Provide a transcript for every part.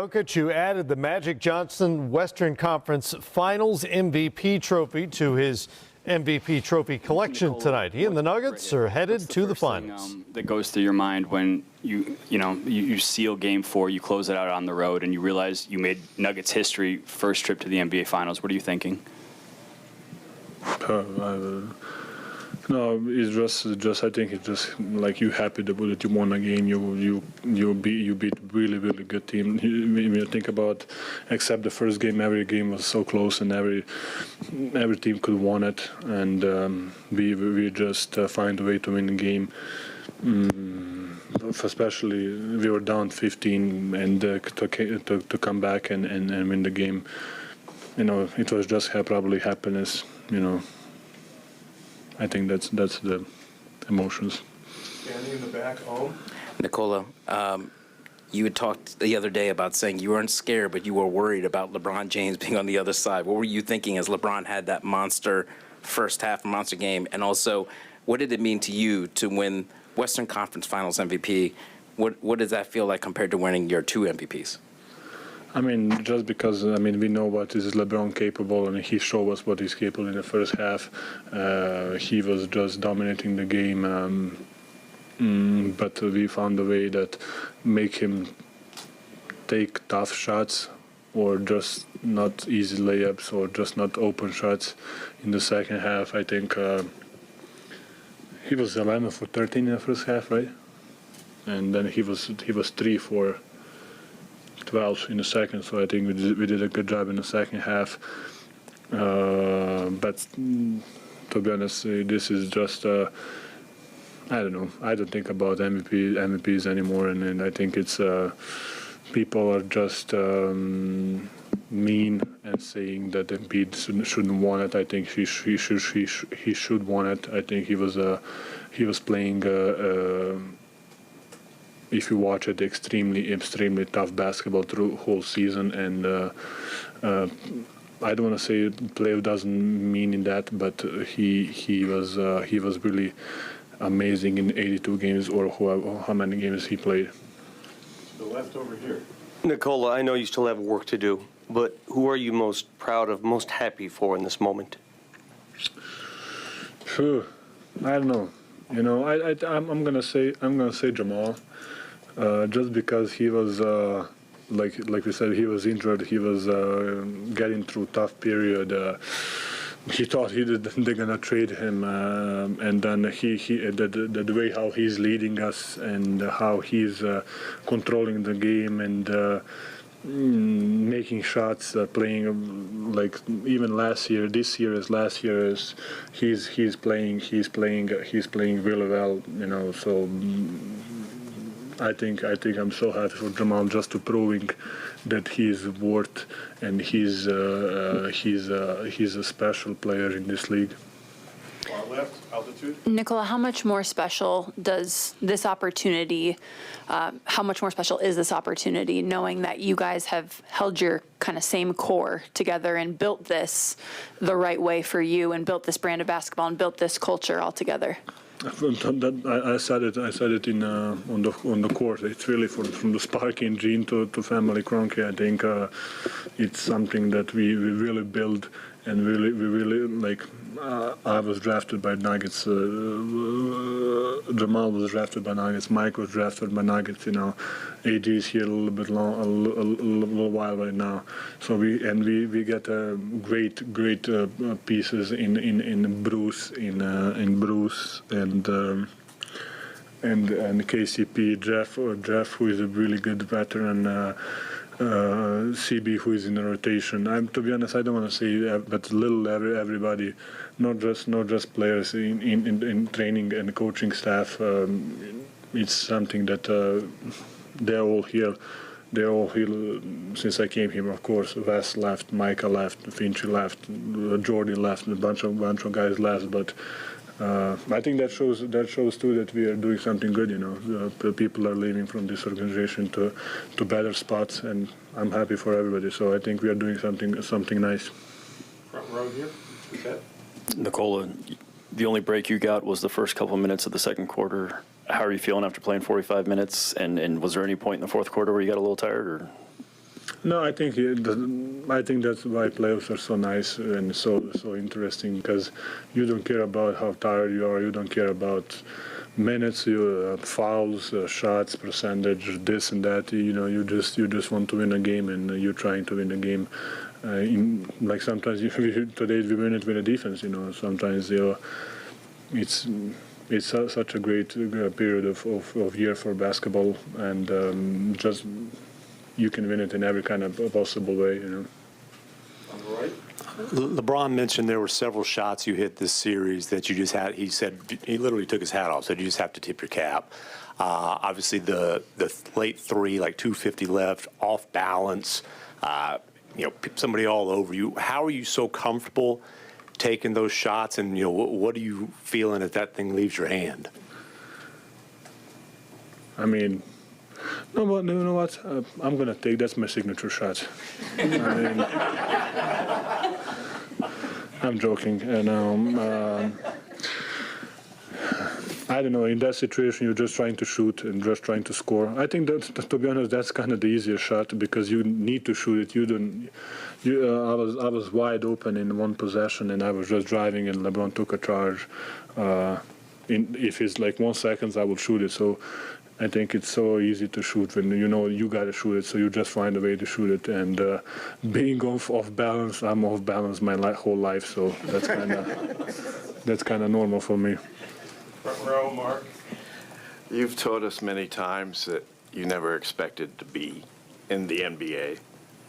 Jokic, who added the Magic Johnson Western Conference Finals MVP trophy to his MVP trophy collection tonight. He and the Nuggets are headed to the finals. That goes through your mind when you seal Game 4, you close it out on the road, and you realize you made Nuggets history, first trip to the NBA Finals. What are you thinking? No, it's just. I think it's just like you happy that you won a game. You beat really good team. When you think about, except the first game, every game was so close, and every team could won it, and we just find a way to win the game. Especially we were down 15, and to come back and win the game. It was just probably happiness. I think that's the emotions. Standing in the back home. Nikola, you had talked the other day about saying you weren't scared, but you were worried about LeBron James being on the other side. What were you thinking as LeBron had that monster first half, monster game? And also, what did it mean to you to win Western Conference Finals MVP? What does that feel like compared to winning your 2 MVPs? Just because, we know what is LeBron capable, and he showed us what he's capable in the first half. He was just dominating the game, but we found a way that make him take tough shots or just not easy layups or just not open shots in the second half. I think he was 11 for 13 in the first half, right? And then he was 3 for 12 in the second, so I think we did a good job in the second half. But to be honest, this is just I don't know. I don't think about MVPs anymore, and I think it's people are just mean and saying that Embiid shouldn't want it. I think he should want it. I think he was playing. If you watch it, extremely tough basketball through whole season, and I don't want to say playoff doesn't mean in that, but he was really amazing in 82 games or how many games he played. The left over here. Nikola, I know you still have work to do, but who are you most proud of, most happy for in this moment? Sure, I don't know. I'm gonna say Jamal. Just because he was, like we said, he was injured. He was getting through tough period. He thought they're gonna trade him, and then the way how he's leading us and how he's controlling the game and making shots, playing like even last year. This year as last year is he's playing really well. So. I think I'm so happy for Jamal just to proving that he's worth and he's a special player in this league. Far left, altitude. Nikola, how much more special is this opportunity knowing that you guys have held your kind of same core together and built this the right way for you and built this brand of basketball and built this culture all together? I said it on the court. It's really from the Sparky gene to family Kroenke. I think it's something that we really build and we really like. I was drafted by Nuggets. Jamal was drafted by Nuggets. Mike was drafted by Nuggets. AD is here a little while right now. So we get great pieces in Bruce and KCP, Jeff, who is a really good veteran. CB, who is in the rotation. To be honest, I don't want to say, but everybody, not just players in training and coaching staff. It's something that they're all here. They're all here since I came here. Of course, Wes left, Micah left, Finchy left, Jordy left, a bunch of guys left, but. I think that shows too that we are doing something good. The people are leaving from this organization to better spots, and I'm happy for everybody. So I think we are doing something nice. Front row here. Nikola, the only break you got was the first couple of minutes of the second quarter. How are you feeling after playing 45 minutes? And was there any point in the fourth quarter where you got a little tired? Or? No, I think that's why playoffs are so nice and so interesting, because you don't care about how tired you are. You don't care about minutes, fouls, shots, percentage, this and that. You just want to win a game, and you're trying to win a game. Like sometimes today we win it with a defense. Sometimes it's such a great period of year for basketball, and just you can win it in every kind of possible way. On the right. LeBron mentioned there were several shots you hit this series that you just had. He said he literally took his hat off. Said you just have to tip your cap. Obviously, the late three, like 2:50 left, off balance. Somebody all over you. How are you so comfortable taking those shots? And what are you feeling if that thing leaves your hand? I mean, no, but you know what? I'm gonna take that's my signature shot. I mean, I'm joking, and I don't know. In that situation, you're just trying to shoot and just trying to score. I think that, to be honest, that's kind of the easiest shot because you need to shoot it. You don't. I was wide open in one possession, and I was just driving, and LeBron took a charge. If it's like 1 second, I will shoot it. So I think it's so easy to shoot when you got to shoot it. So you just find a way to shoot it. And being off balance, I'm off balance my whole life. So that's kind of normal for me. Front row, Mark. You've told us many times that you never expected to be in the NBA.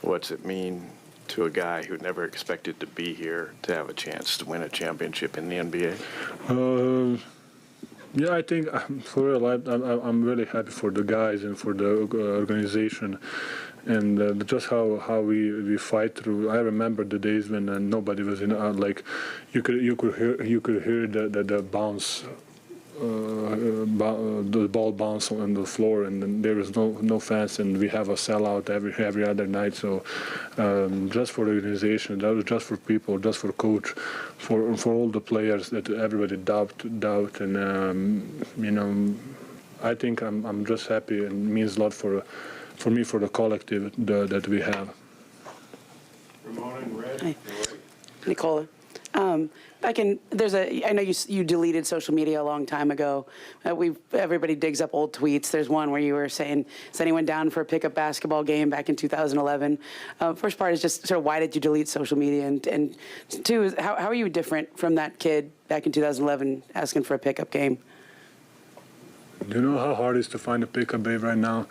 What's it mean to a guy who never expected to be here to have a chance to win a championship in the NBA? Yeah, I think for real, I'm really happy for the guys and for the organization, and just how we fight through. I remember the days when nobody was in. Like you could hear the bounce. The ball bounce on the floor, and then there was no fans, and we have a sellout every other night. So just for the organization, that was just for people, just for coach, for all the players that everybody doubt, and I think I'm just happy, and it means a lot for me, for the collective that we have. Ramona in red. Hi. Nikola. I know you deleted social media a long time ago. Everybody digs up old tweets. There's one where you were saying, is anyone down for a pickup basketball game back in 2011? First part is just sort of why did you delete social media? And two is how are you different from that kid back in 2011 asking for a pickup game? Do you know how hard it is to find a pickup babe right now?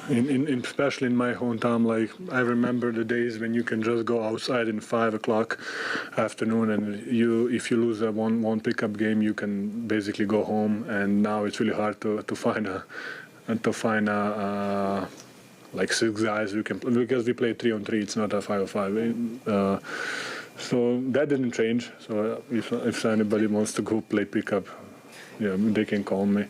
Especially in my hometown, like I remember the days when you can just go outside in 5 o'clock afternoon, and if you lose one pickup game, you can basically go home. And now it's really hard to find like 6 guys who can, because we play 3-on-3. It's not a 5-on-5. So that didn't change. So if anybody wants to go play pickup, yeah, they can call me.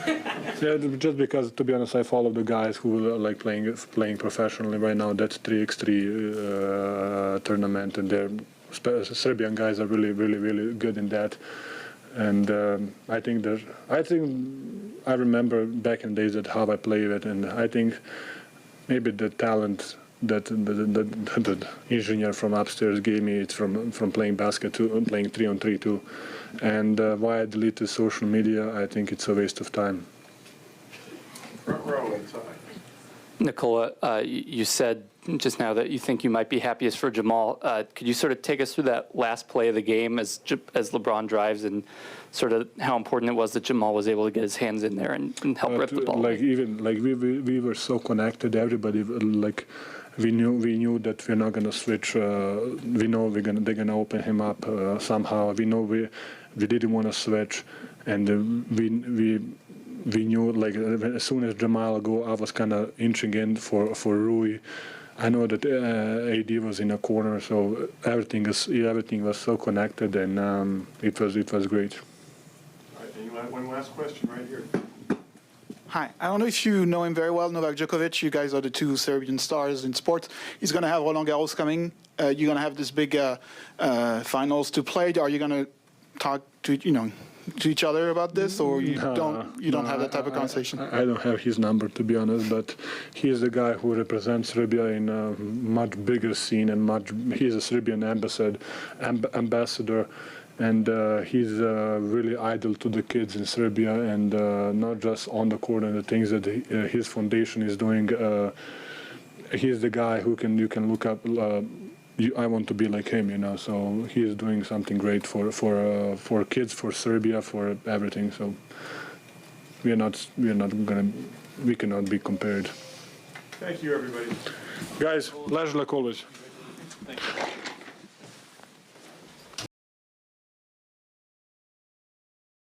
Yeah, just because, to be honest, I follow the guys who are like playing professionally right now. That's 3x3 tournament, and Serbian guys are really, really, really good in that. And I think I remember back in the days that how I played it, and I think maybe the talent that the engineer from upstairs gave me, it's from playing basket to playing 3-on-3 too. And why I deleted social media, I think it's a waste of time. Front row inside. Nikola, you said just now that you think you might be happiest for Jamal. Could you sort of take us through that last play of the game as LeBron drives, and sort of how important it was that Jamal was able to get his hands in there and help rip the ball? We were so connected. Everybody we knew that we're not gonna switch. We know they're gonna open him up somehow. We know we didn't want to switch, and we knew as soon as Jamal go, I was kind of inching in for Rui. I know that AD was in a corner, so everything was so connected, and it was great. All right, and you have one last question right here. Hi. I don't know if you know him very well, Novak Jokic. You guys are the two Serbian stars in sports. He's going to have Roland Garros coming. You're going to have this big finals to play. Are you going to talk to, to each other about this, or you don't have that type of conversation? I don't have his number, to be honest, but he is the guy who represents Serbia in a much bigger scene, and he's a Serbian ambassador, and he's really idol to the kids in Serbia, and not just on the court and the things that his foundation is doing. He's the guy who you can look up. I want to be like him, So he is doing something great for kids, for Serbia, for everything. So we cannot be compared. Thank you, everybody. Guys, Ležla Kolic. Thank you.